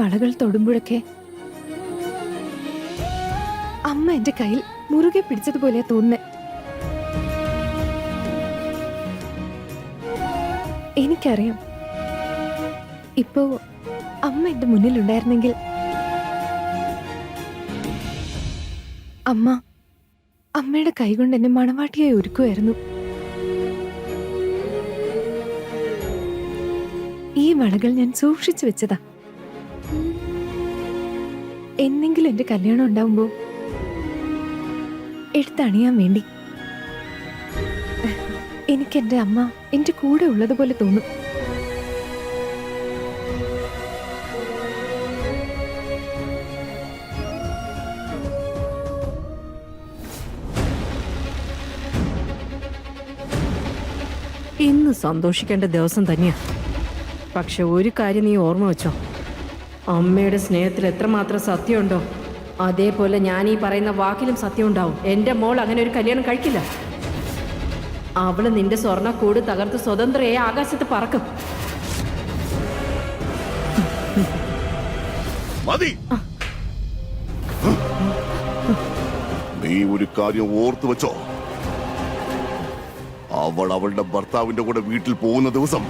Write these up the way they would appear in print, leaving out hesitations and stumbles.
വളകൾ തൊടുമ്പോഴൊക്കെ അമ്മ എന്റെ കയ്യിൽ മുറുകെ പിടിച്ചതുപോലെയാ തോന്നുന്നേ. എനിക്കറിയാം, ഇപ്പോ അമ്മ എന്റെ മുന്നിലുണ്ടായിരുന്നെങ്കിൽ അമ്മയുടെ കൈകൊണ്ട് എന്നെ മണവാട്ടിയായി ഒരുക്കുമായിരുന്നു. ഈ വളകൾ ഞാൻ സൂക്ഷിച്ചു വെച്ചതാ. എന്നെങ്കിലും എന്റെ കല്യാണം ഉണ്ടാവുമ്പോ എടുത്തണിയാൻ വേണ്ടി. എനിക്ക് എന്റെ അമ്മ എന്റെ കൂടെ ഉള്ളതുപോലെ തോന്നും. ഇന്ന് സന്തോഷിക്കേണ്ട ദിവസം തന്നെയാ. പക്ഷെ ഒരു കാര്യം നീ ഓർമ്മ വെച്ചോ, അമ്മയുടെ സ്നേഹത്തിൽ എത്രമാത്രം സത്യമുണ്ടോ അതേപോലെ ഞാൻ ഈ പറയുന്ന വാക്കിലും സത്യം ഉണ്ടാവും. എൻ്റെ മോൾ അങ്ങനെ ഒരു കല്യാണം കഴിക്കില്ല. അവള് നിന്റെ സ്വർണ്ണക്കൂട് തകർത്ത് സ്വതന്ത്രയെ ആകാശത്ത് പറക്കും. നീ ഒരു കാര്യം ഓർത്തു വെച്ചോ, അവൾ അവളുടെ ഭർത്താവിന്റെ കൂടെ വീട്ടിൽ പോകുന്ന ദിവസം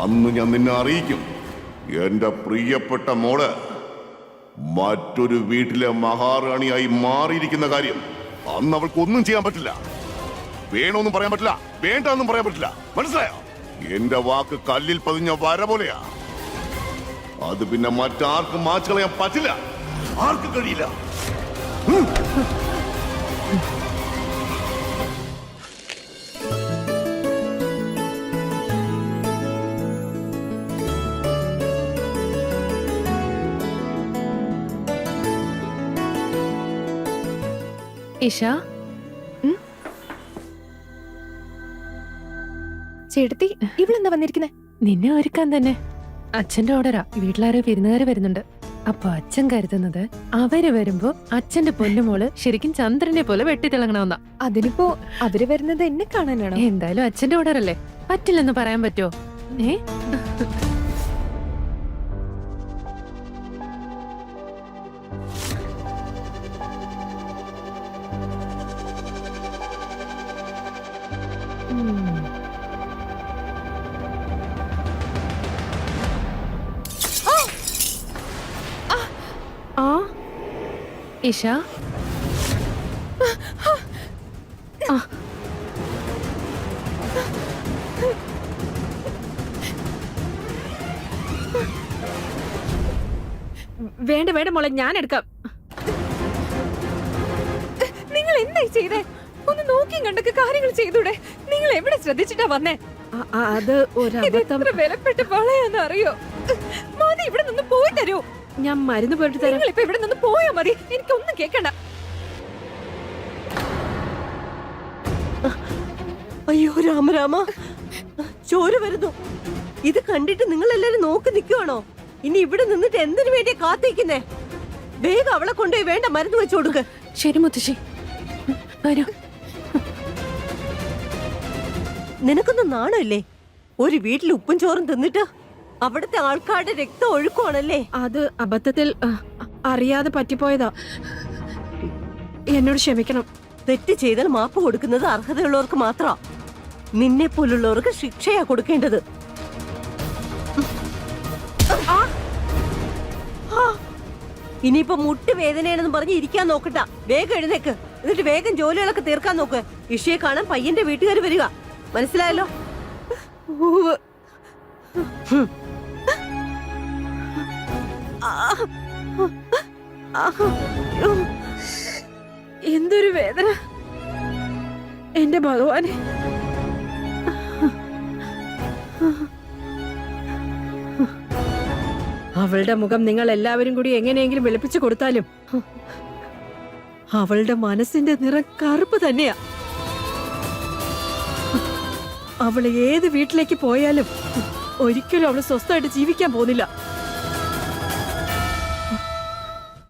അന്ന് ഞാൻ നിന്നെ അറിയിക്കും. എന്റെ പ്രിയപ്പെട്ട മോള് മറ്റൊരു വീട്ടിലെ മഹാറാണിയായി മാറിയിരിക്കുന്ന കാര്യം അന്ന് അവൾക്ക് ഒന്നും ചെയ്യാൻ പറ്റില്ല. വേണമെന്നും പറയാൻ പറ്റില്ല, വേണ്ടെന്നും പറയാൻ പറ്റില്ല. മനസ്സിലായോ? എന്റെ വാക്ക് കല്ലിൽ പതിഞ്ഞ വര പോലെയാ. അത് പിന്നെ മറ്റാർക്കും മാച്ചു കളയാൻ പറ്റില്ല, ആർക്കും കഴിയില്ല. ഇഷ, ചേട്ടത്തി ഇവളെന്താ വന്നിരിക്കുന്നെ? നിന്നെ ഒരുക്കാൻ തന്നെ. അച്ഛന്റെ ഓർഡറാ. വീട്ടിലാരോ വിരുന്നുകാര് വരുന്നുണ്ട്. അപ്പൊ അച്ഛൻ കരുതുന്നത് അവര് വരുമ്പോ അച്ഛന്റെ പൊന്നുമോള് ശരിക്കും ചന്ദ്രനെ പോലെ വെട്ടിത്തിളങ്ങണമെന്നാ. അതിനിപ്പോ അവര് വരുന്നത് എന്നെ കാണാനാണോ? എന്തായാലും അച്ഛന്റെ ഓർഡറല്ലേ, പറ്റില്ലെന്ന് പറയാൻ പറ്റുമോ? ഇഷ, വേണ്ട വേണ്ട മോളെ, ഞാൻ എടുക്കാം. നിങ്ങൾ എന്തായി ചെയ്തേ? ഒന്ന് നോക്കിയും കണ്ടൊക്കെ കാര്യങ്ങൾ ചെയ്തൂടെ? നിങ്ങൾ എവിടെ ശ്രദ്ധിച്ചിട്ടാ വന്നേ? അത് ഒരബദ്ധം. വിലപ്പെട്ട വളയാന്ന് അറിയോ? മതി, ഇവിടെ നിന്ന് പോയി തരൂ. ഞാൻ മരുന്ന് പോയിട്ട് തരാം. നിങ്ങൾ ഇപ്പൊ ഇവിടെ നിന്ന് പോയാ മതി, എനിക്കൊന്നും കേക്കണ്ട. അയ്യോ രാമരാമ, ചോര വരുന്നു. ഇത് കണ്ടിട്ട് നിങ്ങൾ എല്ലാരും നോക്കി നിൽക്കുവാണോ? ഇനി ഇവിടെ നിന്നിട്ട് എന്തിനു വേണ്ടിയാ കാത്തിരിക്കുന്നേ? വേഗം അവളെ കൊണ്ടുപോയി വേണ്ട മരുന്ന് വെച്ചു കൊടുക്ക്. ശരി മുത്തശ്ശി, വരൂ. നിനക്കൊന്നും നാണമില്ലേ? ഒരു വീട്ടിൽ ഉപ്പും ചോറും തിന്നിട്ട് അവിടുത്തെ ആൾക്കാരുടെ രക്തം ഒഴുക്കുവാണല്ലേ? അത് അബദ്ധത്തിൽ അറിയാതെ പറ്റിപ്പോയതാ. എന്നോട് ക്ഷമിക്കണം. തെറ്റ് ചെയ്താൽ മാപ്പ് കൊടുക്കുന്നത് അർഹതയുള്ളവർക്ക് മാത്രമാ. നിന്നെ പോലുള്ളവർക്ക് ശിക്ഷയാ കൊടുക്കേണ്ടത്. ഇനിയിപ്പോ മുട്ട് വേദനയാണെന്ന് പറഞ്ഞ് ഇരിക്കാൻ നോക്കട്ട. വേഗം എഴുന്നേക്ക്, എന്നിട്ട് വേഗം ജോലികളൊക്കെ തീർക്കാൻ നോക്ക്. ഇഷയെ കാണാൻ പയ്യന്റെ വീട്ടുകാർ വരിക. മനസ്സിലായല്ലോ? എന്തൊരു വേദന എന്റെ ഭഗവാനെ. അവളുടെ മുഖം നിങ്ങൾ എല്ലാവരും കൂടി എങ്ങനെയെങ്കിലും വെളുപ്പിച്ചു കൊടുത്താലും അവളുടെ മനസ്സിന്റെ നിറം കറുപ്പ് തന്നെയാ. അവൾ ഏത് വീട്ടിലേക്ക് പോയാലും ഒരിക്കലും അവള് സ്വസ്ഥമായിട്ട് ജീവിക്കാൻ പോകുന്നില്ല.